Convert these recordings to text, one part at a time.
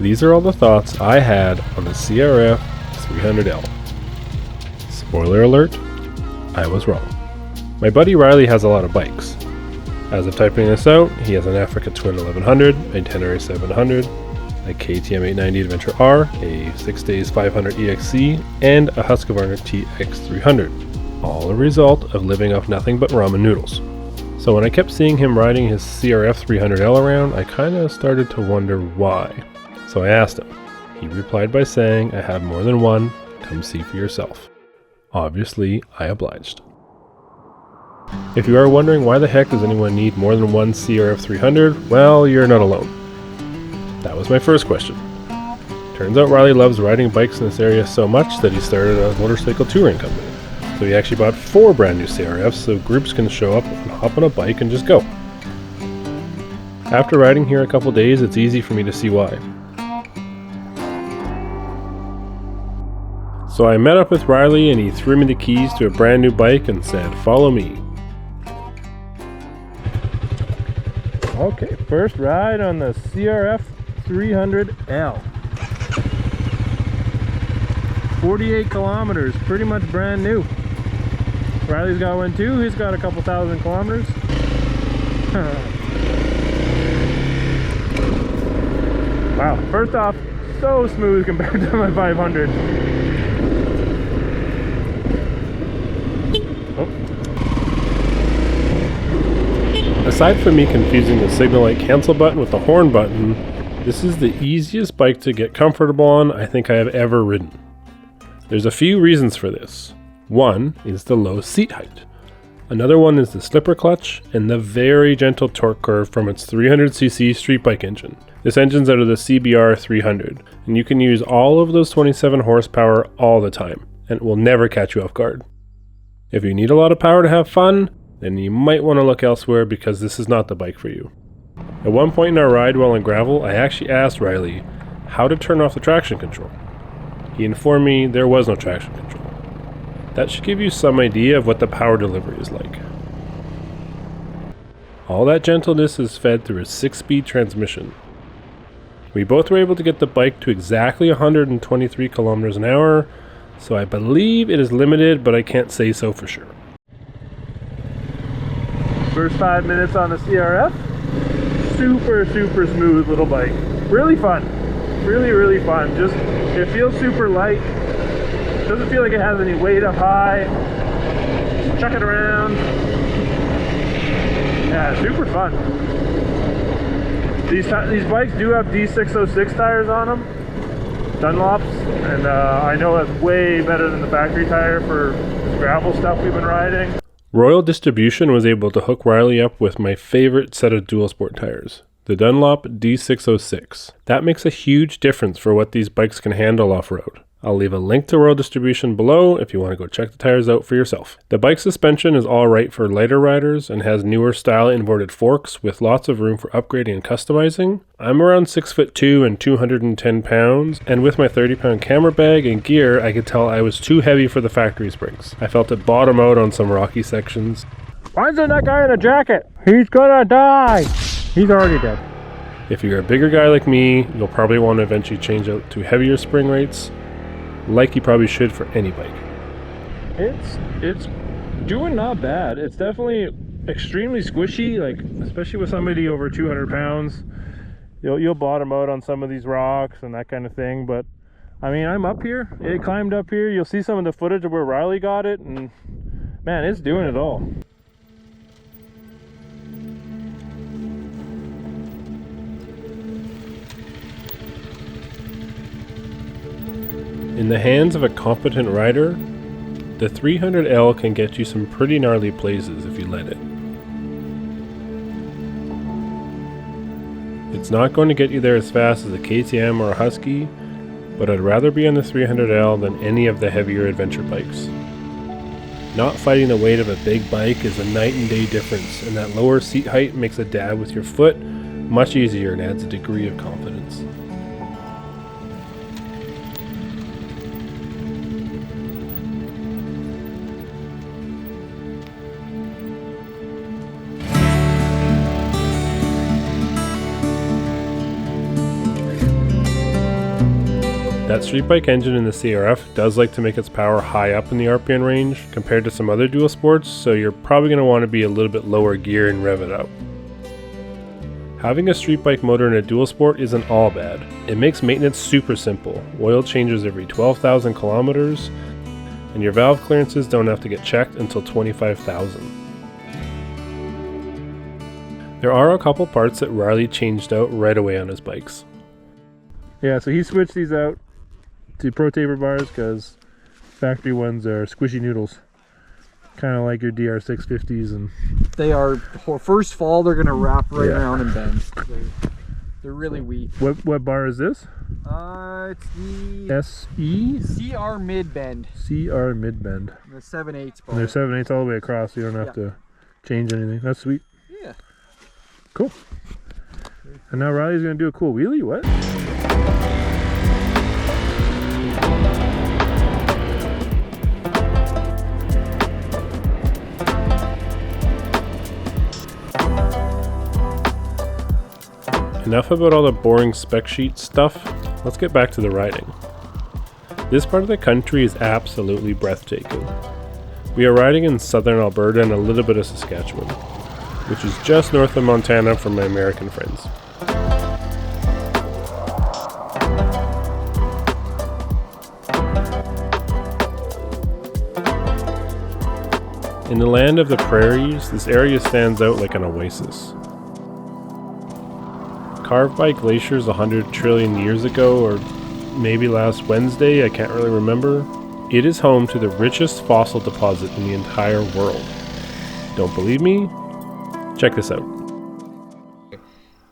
these are all the thoughts I had on the CRF300L. Spoiler alert, I was wrong. My buddy Riley has a lot of bikes. As of typing this out, he has an Africa Twin 1100, a Tenere 700, a KTM 890 Adventure R, a 6days 500 EXC, and a Husqvarna TX300, all a result of living off nothing but ramen noodles. So when I kept seeing him riding his CRF300L around, I kinda started to wonder why. So I asked him. He replied by saying, "I have more than one, come see for yourself." Obviously, I obliged. If you are wondering why the heck does anyone need more than one CRF300, well, you're not alone. That was my first question. Turns out Riley loves riding bikes in this area so much that he started a motorcycle touring company. So he actually bought 4 brand new CRFs so groups can show up and hop on a bike and just go. After riding here a couple days, it's easy for me to see why. So I met up with Riley and he threw me the keys to a brand new bike and said, "Follow me." Okay, first ride on the CRF300L. 48 kilometers, pretty much brand new. Riley's got one too, he's got a couple thousand kilometers. Wow, first off, so smooth compared to my 500. Aside from me confusing the signal light cancel button with the horn button, this is the easiest bike to get comfortable on I think I have ever ridden. There's a few reasons for this. One is the low seat height. Another one is the slipper clutch and the very gentle torque curve from its 300cc street bike engine. This engine's out of the CBR300, and you can use all of those 27 horsepower all the time, and it will never catch you off guard. If you need a lot of power to have fun, then you might want to look elsewhere because this is not the bike for you. At one point in our ride while in gravel, I actually asked Riley how to turn off the traction control. He informed me there was no traction control. That should give you some idea of what the power delivery is like. All that gentleness is fed through a 6-speed transmission. We both were able to get the bike to exactly 123 kilometers an hour, so I believe it is limited, but I can't say so for sure. First 5 minutes on the CRF, super smooth little bike. Really fun, really fun. Just, it feels super light. Doesn't feel like it has any weight up high. Just chuck it around. Yeah, super fun. These bikes do have D606 tires on them, Dunlops, and I know that's way better than the factory tire for this gravel stuff we've been riding. Royal Distribution was able to hook Riley up with my favorite set of dual sport tires, the Dunlop D606. That makes a huge difference for what these bikes can handle off-road. I'll leave a link to Royal Distribution below if you want to go check the tires out for yourself. The bike suspension is alright for lighter riders and has newer style inverted forks with lots of room for upgrading and customizing. I'm around 6'2" and 210 pounds, and with my 30-pound camera bag and gear, I could tell I was too heavy for the factory springs. I felt it bottom out on some rocky sections. Why isn't that guy in a jacket? He's gonna die! He's already dead. If you're a bigger guy like me, you'll probably want to eventually change out to heavier spring rates, like you probably should for any bike. It's doing not bad. It's definitely extremely squishy, like especially with somebody over 200 pounds. You'll bottom out on some of these rocks and that kind of thing, but I mean, I'm up here. It climbed up here. You'll see some of the footage of where Riley got it, and man, it's doing it all. In the hands of a competent rider, the 300L can get you some pretty gnarly places if you let it. It's not going to get you there as fast as a KTM or a Husky, but I'd rather be on the 300L than any of the heavier adventure bikes. Not fighting the weight of a big bike is a night and day difference, and that lower seat height makes a dab with your foot much easier and adds a degree of confidence. That street bike engine in the CRF does like to make its power high up in the RPM range compared to some other dual sports, so you're probably going to want to be a little bit lower gear and rev it up. Having a street bike motor in a dual sport isn't all bad. It makes maintenance super simple. Oil changes every 12,000 kilometers, and your valve clearances don't have to get checked until 25,000. There are a couple parts that Riley changed out right away on his bikes. Yeah, so he switched these out to ProTaper bars because factory ones are squishy noodles. Kind of like your DR650s. And they are, first fall they're going to wrap right around and bend. They're really weak. What bar is this? It's the SE? CR mid bend. CR mid bend. The 7/8 bar. And they're 7/8 all the way across, so you don't have to change anything. That's sweet. Yeah. Cool. And now Riley's going to do a cool wheelie? What? Enough about all the boring spec sheet stuff, let's get back to the riding. This part of the country is absolutely breathtaking. We are riding in southern Alberta and a little bit of Saskatchewan, which is just north of Montana from my American friends. In the land of the prairies, this area stands out like an oasis. Carved by glaciers 100 trillion years ago, or maybe last Wednesday, I can't really remember, it is home to the richest fossil deposit in the entire world. Don't believe me? Check this out.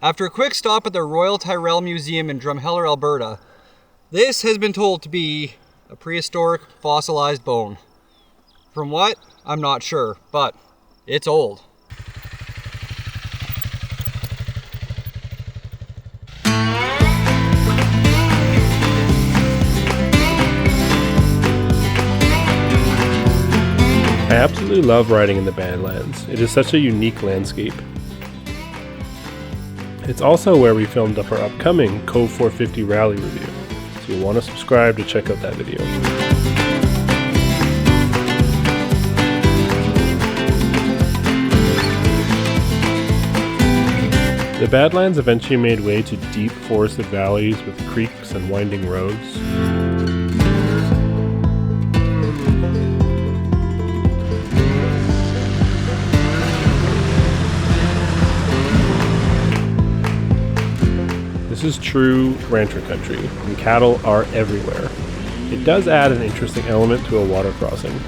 After a quick stop at the Royal Tyrrell Museum in Drumheller, Alberta, this has been told to be a prehistoric fossilized bone. From what? I'm not sure, but it's old. I absolutely love riding in the Badlands. It is such a unique landscape. It's also where we filmed up our upcoming Cove 450 rally review, so you'll want to subscribe to check out that video. The Badlands eventually made way to deep forested valleys with creeks and winding roads. This is true rancher country, and cattle are everywhere. It does add an interesting element to a water crossing.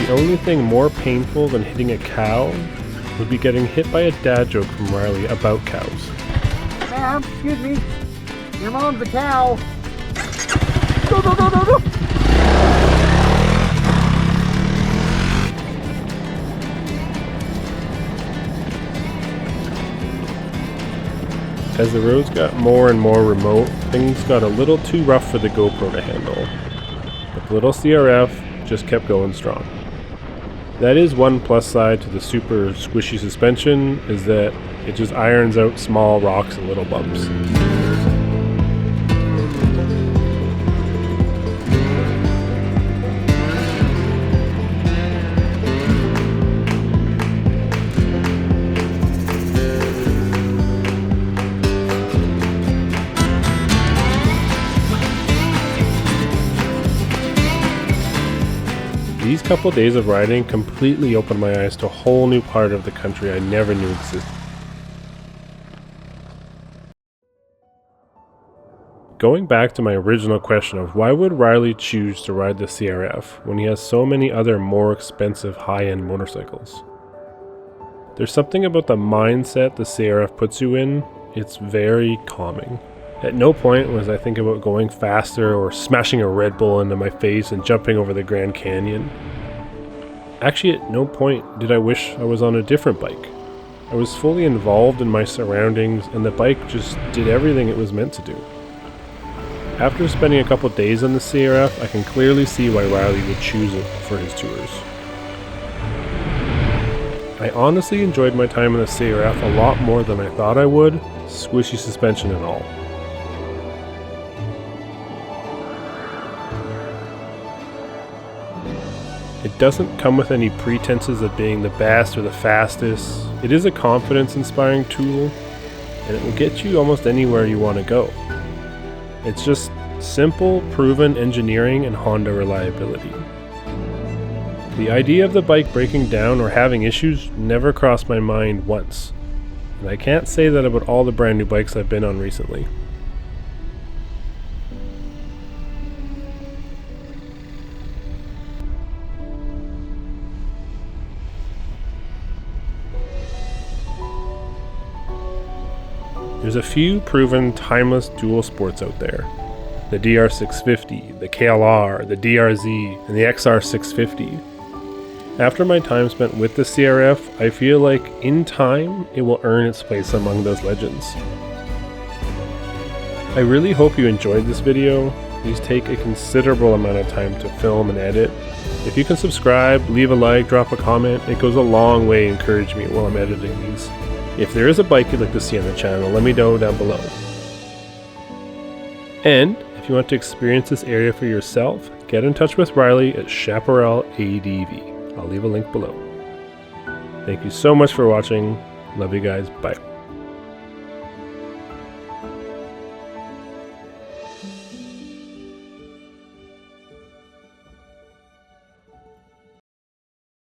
The only thing more painful than hitting a cow would be getting hit by a dad joke from Riley about cows. Ma'am, excuse me. Your mom's a cow. Go, go, go, go, go. As the roads got more and more remote, things got a little too rough for the GoPro to handle. But the little CRF just kept going strong. That is one plus side to the super squishy suspension, is that it just irons out small rocks and little bumps. These couple days of riding completely opened my eyes to a whole new part of the country I never knew existed. Going back to my original question of why would Riley choose to ride the CRF when he has so many other more expensive high-end motorcycles? There's something about the mindset the CRF puts you in. It's very calming. At no point was I thinking about going faster or smashing a Red Bull into my face and jumping over the Grand Canyon. Actually, at no point did I wish I was on a different bike. I was fully involved in my surroundings, and the bike just did everything it was meant to do. After spending a couple days on the CRF, I can clearly see why Riley would choose it for his tours. I honestly enjoyed my time in the CRF a lot more than I thought I would, squishy suspension and all. It doesn't come with any pretenses of being the best or the fastest. It is a confidence-inspiring tool, and it will get you almost anywhere you want to go. It's just simple, proven engineering and Honda reliability. The idea of the bike breaking down or having issues never crossed my mind once, and I can't say that about all the brand new bikes I've been on recently. There's a few proven timeless dual sports out there. The DR650, the KLR, the DRZ, and the XR650. After my time spent with the CRF, I feel like in time it will earn its place among those legends. I really hope you enjoyed this video. These take a considerable amount of time to film and edit. If you can subscribe, leave a like, drop a comment, it goes a long way to encourage me while I'm editing these. If there is a bike you'd like to see on the channel, let me know down below. And if you want to experience this area for yourself, get in touch with Riley at Chaparral ADV. I'll leave a link below. Thank you so much for watching. Love you guys. Bye.